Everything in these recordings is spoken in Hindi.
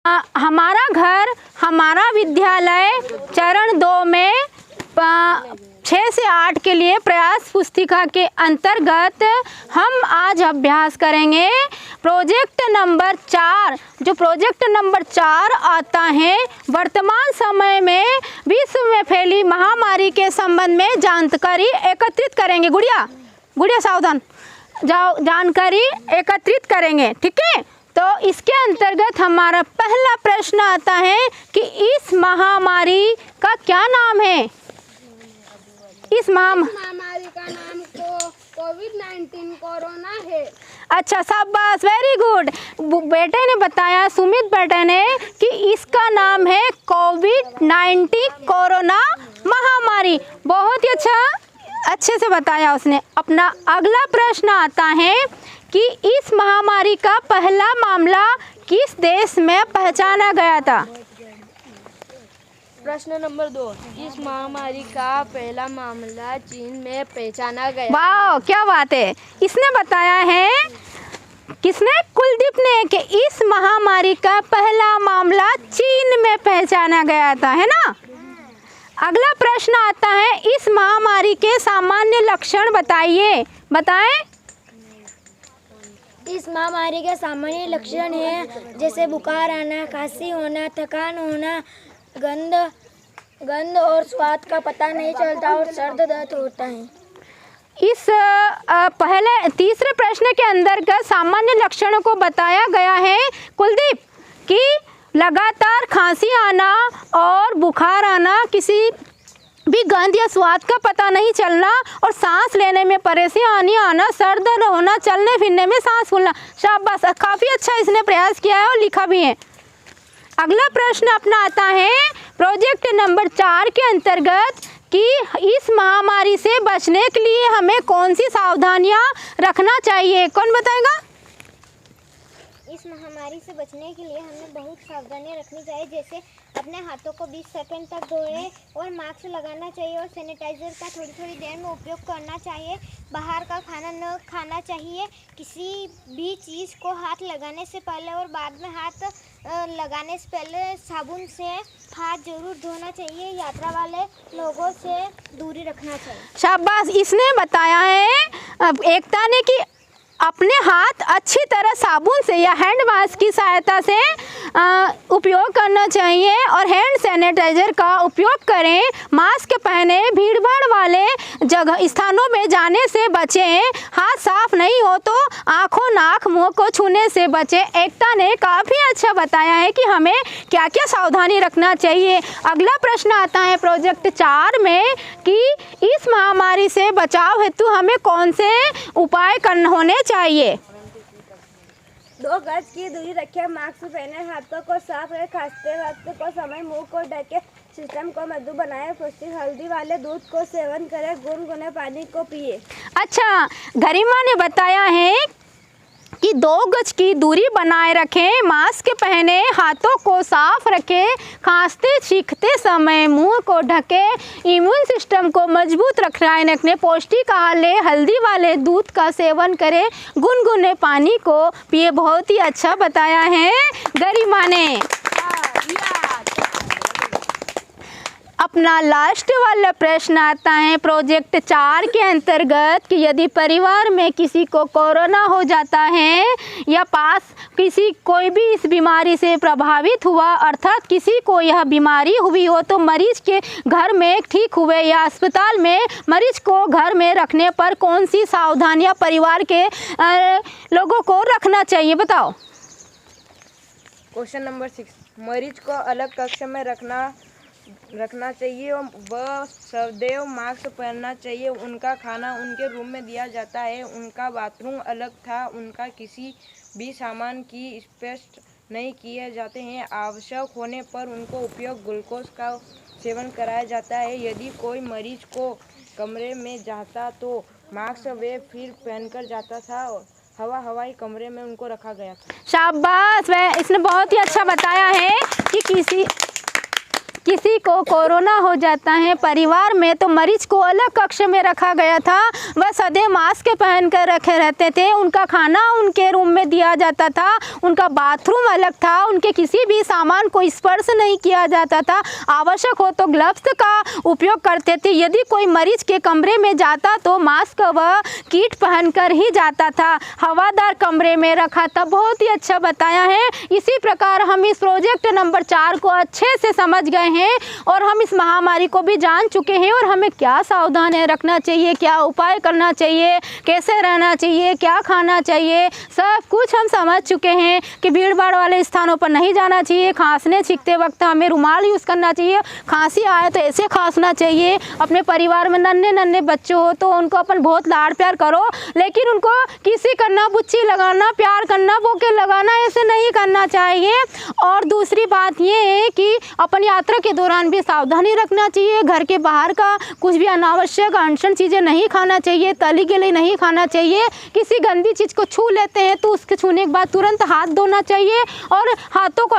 हमारा घर हमारा विद्यालय चरण 2 में 6 से 8 के लिए प्रयास पुस्तिका के अंतर्गत हम आज अभ्यास करेंगे प्रोजेक्ट नंबर 4। जो प्रोजेक्ट नंबर 4 आता है, वर्तमान समय में विश्व में फैली महामारी के संबंध में जानकारी एकत्रित करेंगे। गुड़िया गुड़िया सावधान जाओ, जानकारी एकत्रित करेंगे, ठीक है। तो इसके अंतर्गत हमारा पहला प्रश्न आता है कि इस महामारी का क्या नाम है। इस महामारी का नाम कोविड-19 कोरोना है। अच्छा, शाबाश, वेरी गुड। बेटे ने बताया, सुमित बेटे ने, कि इसका नाम है कोविड-19 कोरोना महामारी। बहुत ही अच्छे से बताया उसने। अपना अगला प्रश्न आता है कि इस महामारी का पहला मामला किस देश में पहचाना गया था। प्रश्न नंबर 2, इस महामारी का पहला मामला चीन में पहचाना गया। वाह, क्या बात है। इसने बताया है, किसने? कुलदीप ने, कि इस महामारी का पहला मामला चीन में पहचाना गया था, है ना। अगला प्रश्न आता है, इस महामारी के सामान्य लक्षण बताइए। बताएं। इस महामारी के सामान्य लक्षण हैं जैसे बुखार आना, खांसी होना, थकान होना, गंध और स्वाद का पता नहीं चलता और सर दर्द होता है। इस पहले तीसरे प्रश्न के अंतर्गत सामान्य लक्षणों को बताया गया है कुलदीप, कि लगातार खांसी आना और बुखार आना, किसी भी गंध या स्वाद का पता नहीं चलना और सांस लेने में परेशानी आना, सर दर्द होना, चलने फिरने में सांस फूलना। शाबाश, काफ़ी अच्छा इसने प्रयास किया है और लिखा भी है। अगला प्रश्न अपना आता है प्रोजेक्ट नंबर 4 के अंतर्गत कि इस महामारी से बचने के लिए हमें कौन सी सावधानियां रखना चाहिए। कौन बताएगा? इस महामारी से बचने के लिए हमें बहुत सावधानियां रखनी चाहिए, जैसे अपने हाथों को 20 सेकंड तक धोएं और मास्क लगाना चाहिए और सैनिटाइज़र का थोड़ी देर में उपयोग करना चाहिए। बाहर का खाना न खाना चाहिए। किसी भी चीज़ को हाथ लगाने से पहले और बाद में हाथ लगाने से पहले साबुन से हाथ जरूर धोना चाहिए। यात्रा वाले लोगों से दूरी रखना चाहिए। शाबाश, इसने बताया है एकता ने कि अपने हाथ अच्छी तरह साबुन से या हैंड वाश की सहायता से उपयोग करना चाहिए और हैंड सैनिटाइजर का उपयोग करें। मास्क पहने, भीड़ भाड़ वाले जगह स्थानों में जाने से बचें। हाथ साफ नहीं हो तो आंखों, नाक, मुंह को छूने से बचें। एकता ने काफ़ी अच्छा बताया है कि हमें क्या क्या सावधानी रखना चाहिए। अगला प्रश्न आता है प्रोजेक्ट 4 में कि इस महामारी से बचाव हेतु हमें कौन से उपाय करने होने चाहिए। 2 गज की दूरी रखें, मास्क पहने, हाथों को साफ रखें, खांसते वक्त को समय मुंह को ढके, सिस्टम को मृदु बनाए, पौष्टिक हल्दी वाले दूध को सेवन करें, गुनगुने पानी को पिए। अच्छा, गरिमा ने बताया है कि 2 गज की दूरी बनाए रखें, मास्क पहने, हाथों को साफ रखें, खांसते छींकते समय मुंह को ढके, इम्यून सिस्टम को मजबूत रखने, पौष्टिक आहार ले, हल्दी वाले दूध का सेवन करें, गुनगुने पानी को पिए। बहुत ही अच्छा बताया है गरिमा ने। अपना लास्ट वाला प्रश्न आता है प्रोजेक्ट 4 के अंतर्गत कि यदि परिवार में किसी को कोरोना हो जाता है या कोई भी इस बीमारी से प्रभावित हुआ, अर्थात किसी को यह बीमारी हुई हो, तो मरीज के घर में ठीक हुए या अस्पताल में मरीज को घर में रखने पर कौन सी सावधानियां परिवार के लोगों को रखना चाहिए। बताओ। क्वेश्चन नंबर 6, मरीज को अलग कक्ष में रखना चाहिए और वह सदैव मास्क पहनना चाहिए। उनका खाना उनके रूम में दिया जाता है। उनका बाथरूम अलग था। उनका किसी भी सामान की स्पर्श नहीं किए जाते हैं। आवश्यक होने पर उनको उपयोग ग्लूकोज का सेवन कराया जाता है। यदि कोई मरीज को कमरे में जाता तो मास्क वे फिर पहनकर जाता था। हवाई कमरे में उनको रखा गया था। शाबाश, इसने बहुत ही अच्छा बताया है कि किसी को कोरोना हो जाता है परिवार में तो मरीज को अलग कक्ष में रखा गया था। वह सदैव मास्क पहन कर रखे रहते थे। उनका खाना उनके रूम में दिया जाता था, उनका बाथरूम अलग था, उनके किसी भी सामान को स्पर्श नहीं किया जाता था। आवश्यक हो तो ग्लव्स का उपयोग करते थे। यदि कोई मरीज के कमरे में जाता तो मास्क व किट पहनकर ही जाता था। हवादार कमरे में रखा था। बहुत ही अच्छा बताया है। इसी प्रकार हम इस प्रोजेक्ट नंबर 4 को अच्छे से समझ गए हैं और हम इस महामारी को भी जान चुके हैं और हमें क्या सावधानी रखना चाहिए, क्या उपाय करना चाहिए, कैसे रहना चाहिए, क्या खाना चाहिए, सब कुछ हम समझ चुके हैं कि भीड़ भाड़ वाले स्थानों पर नहीं जाना चाहिए। खांसने छींकते वक्त हमें रुमाल यूज़ करना चाहिए। खांसी आए तो ऐसे खांसना चाहिए। अपने परिवार में नन्हे नन्हे बच्चे हो तो उनको अपन बहुत लाड़ प्यार करो, लेकिन उनको किसी करना, बुच्ची लगाना, प्यार करना, बोके लगाना, ऐसे नहीं करना चाहिए। और दूसरी बात ये है कि अपन यात्रा के दौरान भी सावधानी रखना चाहिए। घर के बाहर का कुछ भी अनावश्यक अनशन चीज़ें नहीं खाना चाहिए, तली गली नहीं खाना चाहिए। किसी गंदी चीज़ को छू लेते हैं तो उसके छूने के बाद तुरंत हाथ धोना चाहिए और हाथों को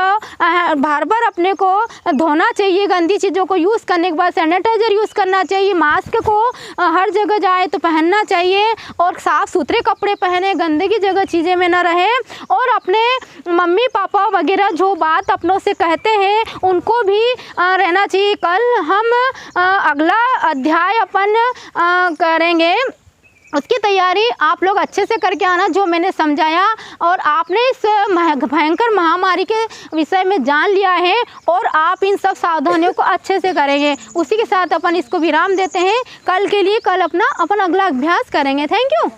बार बार अपने को धोना चाहिए। गंदी चीज़ों को यूज़ करने के बाद सैनिटाइज़र यूज़ करना चाहिए। मास्क को हर जगह जाए तो पहनना चाहिए और साफ़ सुथरे कपड़े पहने, गंदगी जगह चीज़ें में ना रहे। और अपने मम्मी पापा वगैरह जो बात अपनों से कहते हैं उनको भी रहना चाहिए। कल हम अगला अध्याय अपन करेंगे, उसकी तैयारी आप लोग अच्छे से करके आना जो मैंने समझाया। और आपने इस भयंकर महामारी के विषय में जान लिया है और आप इन सब सावधानियों को अच्छे से करेंगे। उसी के साथ अपन इसको विराम देते हैं। कल के लिए कल अपन अगला अभ्यास करेंगे। Thank you.